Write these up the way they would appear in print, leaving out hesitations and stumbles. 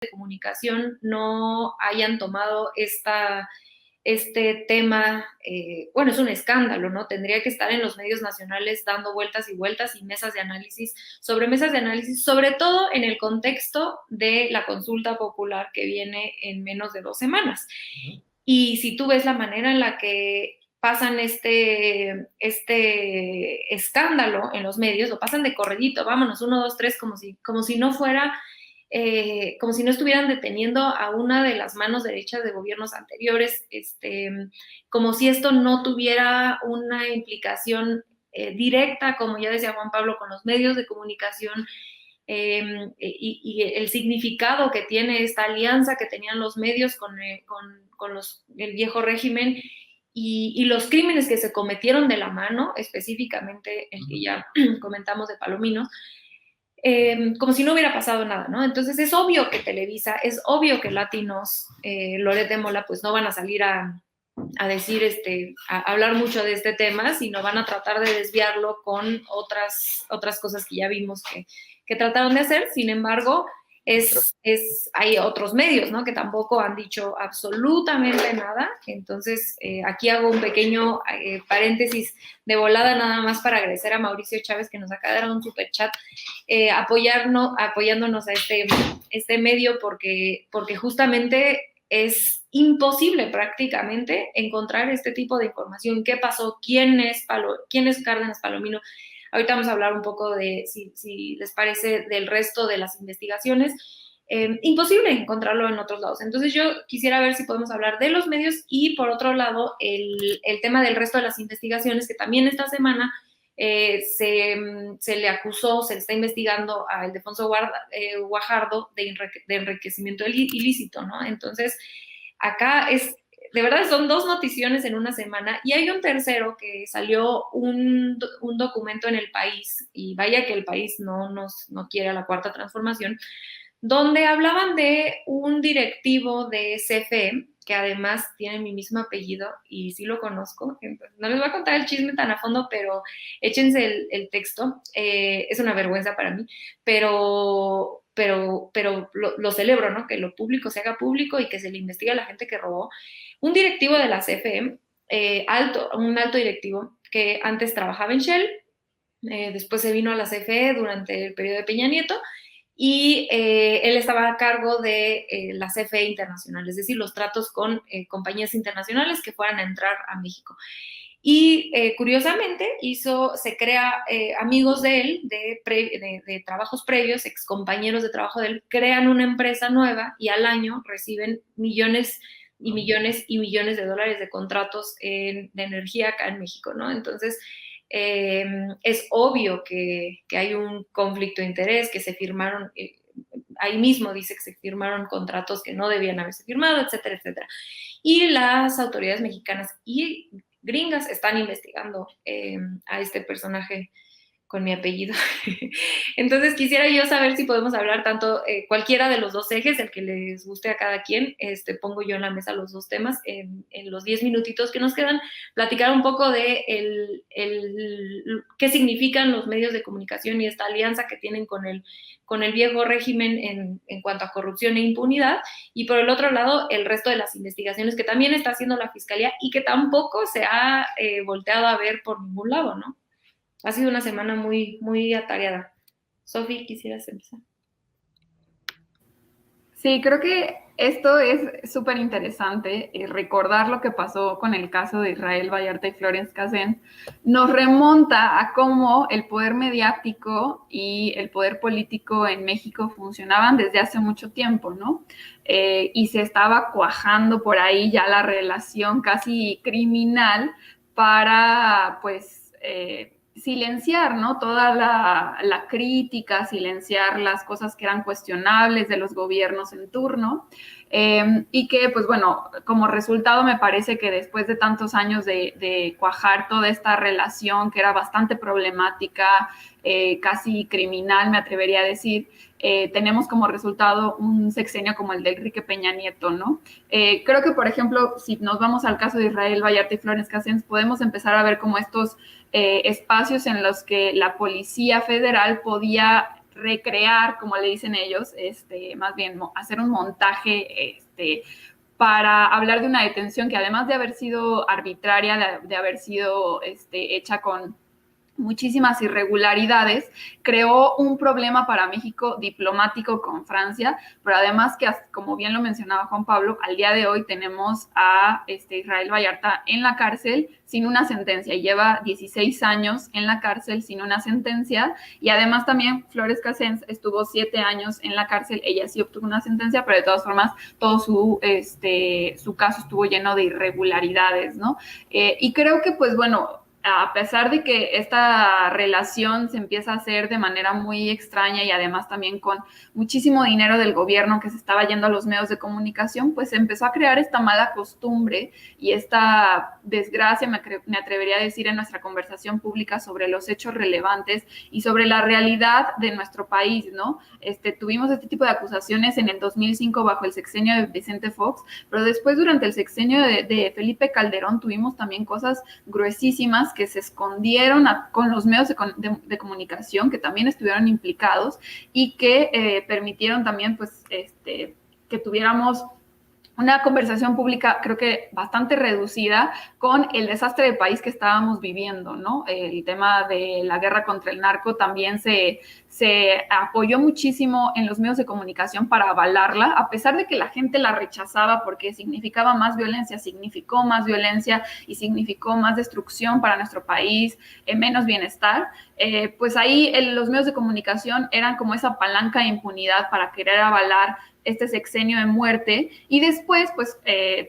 de comunicación no hayan tomado este tema, bueno, es un escándalo, ¿no? Tendría que estar en los medios nacionales dando vueltas y vueltas y mesas de análisis, sobre todo en el contexto de la consulta popular que viene en menos de 2 semanas. Y si tú ves la manera en la que pasan este escándalo en los medios, lo pasan de corredito, vámonos, 1, 2, 3, como si no fuera, como si no estuvieran deteniendo a una de las manos derechas de gobiernos anteriores, como si esto no tuviera una implicación directa, como ya decía Juan Pablo, con los medios de comunicación, y el significado que tiene esta alianza que tenían los medios con el viejo régimen, y los crímenes que se cometieron de la mano, específicamente el que ya comentamos de Palomino, como si no hubiera pasado nada, ¿no? Entonces es obvio que Televisa, es obvio que Latinos, Loret de Mola, pues no van a salir a decir, a hablar mucho de este tema, sino van a tratar de desviarlo con otras cosas que ya vimos que trataron de hacer. Sin embargo, hay otros medios, ¿no?, que tampoco han dicho absolutamente nada. Entonces, aquí hago un pequeño paréntesis de volada, nada más para agradecer a Mauricio Chávez, que nos acaba de dar un superchat, apoyándonos a este medio, porque justamente es imposible prácticamente encontrar este tipo de información. ¿Qué pasó? ¿Quién es Cárdenas Palomino? Ahorita vamos a hablar un poco de, si les parece, del resto de las investigaciones. Imposible encontrarlo en otros lados. Entonces yo quisiera ver si podemos hablar de los medios y, por otro lado, el tema del resto de las investigaciones, que también esta semana se le acusó, se le está investigando a Ildefonso Guajardo de enriquecimiento ilícito, ¿no? Entonces, acá de verdad son 2 noticiones en una semana, y hay un tercero que salió un documento en El País, y vaya que El País no quiere a la Cuarta Transformación, donde hablaban de un directivo de CFE, que además tiene mi mismo apellido y sí lo conozco. Entonces, no les voy a contar el chisme tan a fondo, pero échense el texto. Es una vergüenza para mí, pero lo celebro, ¿no? Que lo público se haga público y que se le investigue a la gente que robó. Un directivo de la CFE, un alto directivo, que antes trabajaba en Shell, después se vino a la CFE durante el periodo de Peña Nieto, y él estaba a cargo de la CFE Internacional, es decir, los tratos con compañías internacionales que fueran a entrar a México. Y curiosamente se crea, amigos de él, de trabajos previos, excompañeros de trabajo de él, crean una empresa nueva, y al año reciben millones y millones y millones de dólares de contratos de energía acá en México, ¿no? Entonces, es obvio que hay un conflicto de interés, que se firmaron, ahí mismo dice que se firmaron contratos que no debían haberse firmado, etcétera, etcétera. Y las autoridades mexicanas y gringas están investigando a este personaje con mi apellido. Entonces quisiera yo saber si podemos hablar tanto cualquiera de los 2 ejes, el que les guste a cada quien. Pongo yo en la mesa los 2 temas en los 10 minutitos que nos quedan, platicar un poco de qué significan los medios de comunicación y esta alianza que tienen con el viejo régimen en cuanto a corrupción e impunidad, y por el otro lado el resto de las investigaciones que también está haciendo la Fiscalía y que tampoco se ha volteado a ver por ningún lado, ¿no? Ha sido una semana muy, muy atareada. Sofi, ¿quisieras empezar? Sí, creo que esto es súper interesante, recordar lo que pasó con el caso de Israel Vallarta y Florence Cassén. Nos remonta a cómo el poder mediático y el poder político en México funcionaban desde hace mucho tiempo, ¿no? Y se estaba cuajando por ahí ya la relación casi criminal para, pues, silenciar, ¿no?, toda la crítica, silenciar las cosas que eran cuestionables de los gobiernos en turno, y que, pues bueno, como resultado me parece que después de tantos años de cuajar toda esta relación que era bastante problemática, casi criminal, me atrevería a decir, tenemos como resultado un sexenio como el de Enrique Peña Nieto, ¿no? Creo que, por ejemplo, si nos vamos al caso de Israel Vallarta y Florence Cassén, podemos empezar a ver como estos espacios en los que la Policía Federal podía recrear, como le dicen ellos, más bien hacer un montaje, para hablar de una detención que además de haber sido arbitraria, de haber sido hecha con muchísimas irregularidades, creó un problema para México diplomático con Francia, pero además que, como bien lo mencionaba Juan Pablo, al día de hoy tenemos a Israel Vallarta en la cárcel sin una sentencia, y lleva 16 años en la cárcel sin una sentencia, y además también Flores Casens estuvo 7 años en la cárcel, ella sí obtuvo una sentencia, pero de todas formas todo su caso estuvo lleno de irregularidades, ¿no? Y creo que, pues bueno, a pesar de que esta relación se empieza a hacer de manera muy extraña y además también con muchísimo dinero del gobierno que se estaba yendo a los medios de comunicación, pues se empezó a crear esta mala costumbre y esta desgracia, me atrevería a decir, en nuestra conversación pública sobre los hechos relevantes y sobre la realidad de nuestro país, ¿no? Tuvimos este tipo de acusaciones en el 2005 bajo el sexenio de Vicente Fox, pero después durante el sexenio de Felipe Calderón tuvimos también cosas gruesísimas que se escondieron con los medios de comunicación que también estuvieron implicados y que permitieron también, pues, que tuviéramos una conversación pública, creo que bastante reducida, con el desastre de país que estábamos viviendo, ¿no? El tema de la guerra contra el narco también se apoyó muchísimo en los medios de comunicación para avalarla, a pesar de que la gente la rechazaba porque significaba más violencia, significó más violencia y significó más destrucción para nuestro país, menos bienestar. Pues ahí los medios de comunicación eran como esa palanca de impunidad para querer avalar este sexenio de muerte, y después pues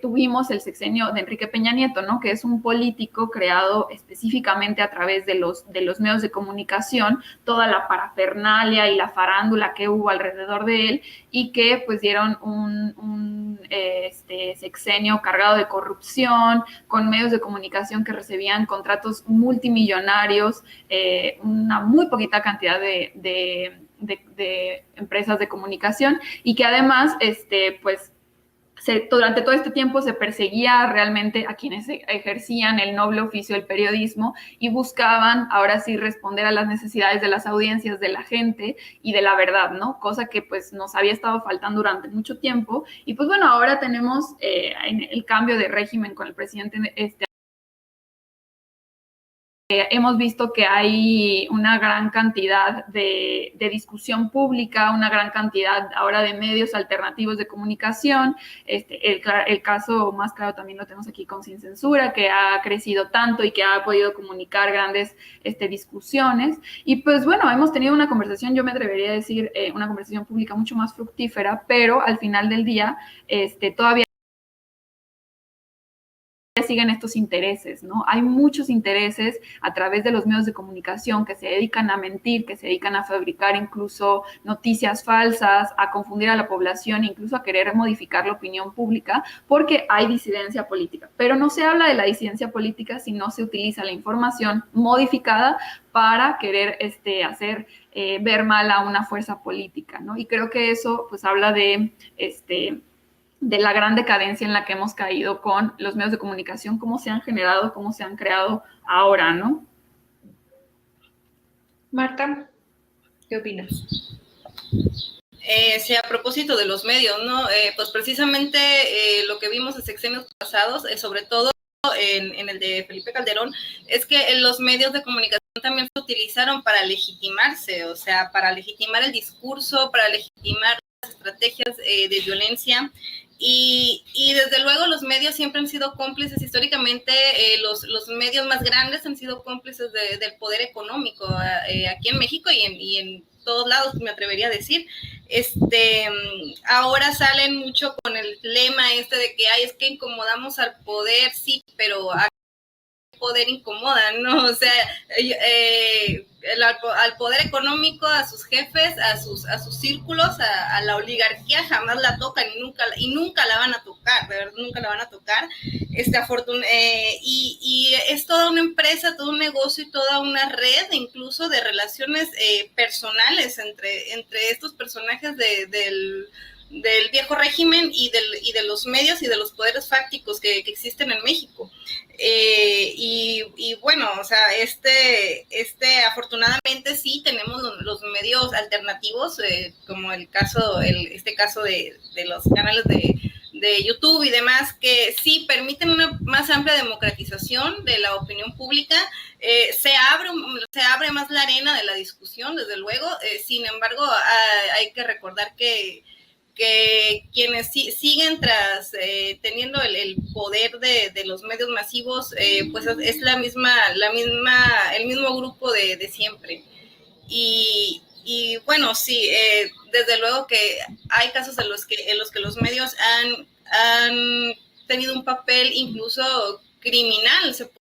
tuvimos el sexenio de Enrique Peña Nieto, ¿no? Que es un político creado específicamente a través de los medios de comunicación, toda la parafernalia y la farándula que hubo alrededor de él, y que pues dieron un sexenio cargado de corrupción, con medios de comunicación que recibían contratos multimillonarios, una muy poquita cantidad de empresas de comunicación, y que además, pues, durante todo este tiempo se perseguía realmente a quienes ejercían el noble oficio del periodismo y buscaban ahora sí responder a las necesidades de las audiencias, de la gente y de la verdad, ¿no? Cosa que pues nos había estado faltando durante mucho tiempo. Y pues bueno, ahora tenemos el cambio de régimen con el presidente hemos visto que hay una gran cantidad de discusión pública, una gran cantidad ahora de medios alternativos de comunicación. El caso más claro también lo tenemos aquí con Sin Censura, que ha crecido tanto y que ha podido comunicar grandes discusiones. Y pues bueno, hemos tenido una conversación, yo me atrevería a decir, una conversación pública mucho más fructífera, pero al final del día todavía siguen estos intereses, ¿no? Hay muchos intereses a través de los medios de comunicación que se dedican a mentir, que se dedican a fabricar incluso noticias falsas, a confundir a la población, incluso a querer modificar la opinión pública, porque hay disidencia política. Pero no se habla de la disidencia política si no se utiliza la información modificada para querer hacer ver mal a una fuerza política, ¿no? Y creo que eso pues habla de la gran decadencia en la que hemos caído con los medios de comunicación, cómo se han generado, cómo se han creado ahora, ¿no? Marta, ¿qué opinas? Sí, a propósito de los medios, ¿no? Pues precisamente lo que vimos en sexenios pasados, sobre todo en el de Felipe Calderón, es que los medios de comunicación también se utilizaron para legitimarse, o sea, para legitimar el discurso, para legitimar las estrategias de violencia. Y desde luego los medios siempre han sido cómplices, históricamente los medios más grandes han sido cómplices del poder económico aquí en México y en todos lados, me atrevería a decir. Ahora salen mucho con el lema de que es que incomodamos al poder, sí, pero a poder incomoda, ¿no? O sea, al poder económico, a sus jefes, a sus círculos, a la oligarquía jamás la tocan y nunca la van a tocar, de verdad, nunca la van a tocar. Y es toda una empresa, todo un negocio y toda una red, incluso de relaciones personales entre estos personajes del viejo régimen y de los medios y de los poderes fácticos que existen en México. Y bueno, o sea, afortunadamente sí tenemos los medios alternativos, como este caso de los canales de YouTube y demás, que sí permiten una más amplia democratización de la opinión pública. Se abre más la arena de la discusión, desde luego. Sin embargo, hay que recordar que quienes siguen teniendo el poder de los medios masivos, pues es el mismo grupo de siempre. Y bueno, sí, desde luego que hay casos en los que los medios han tenido un papel incluso criminal, se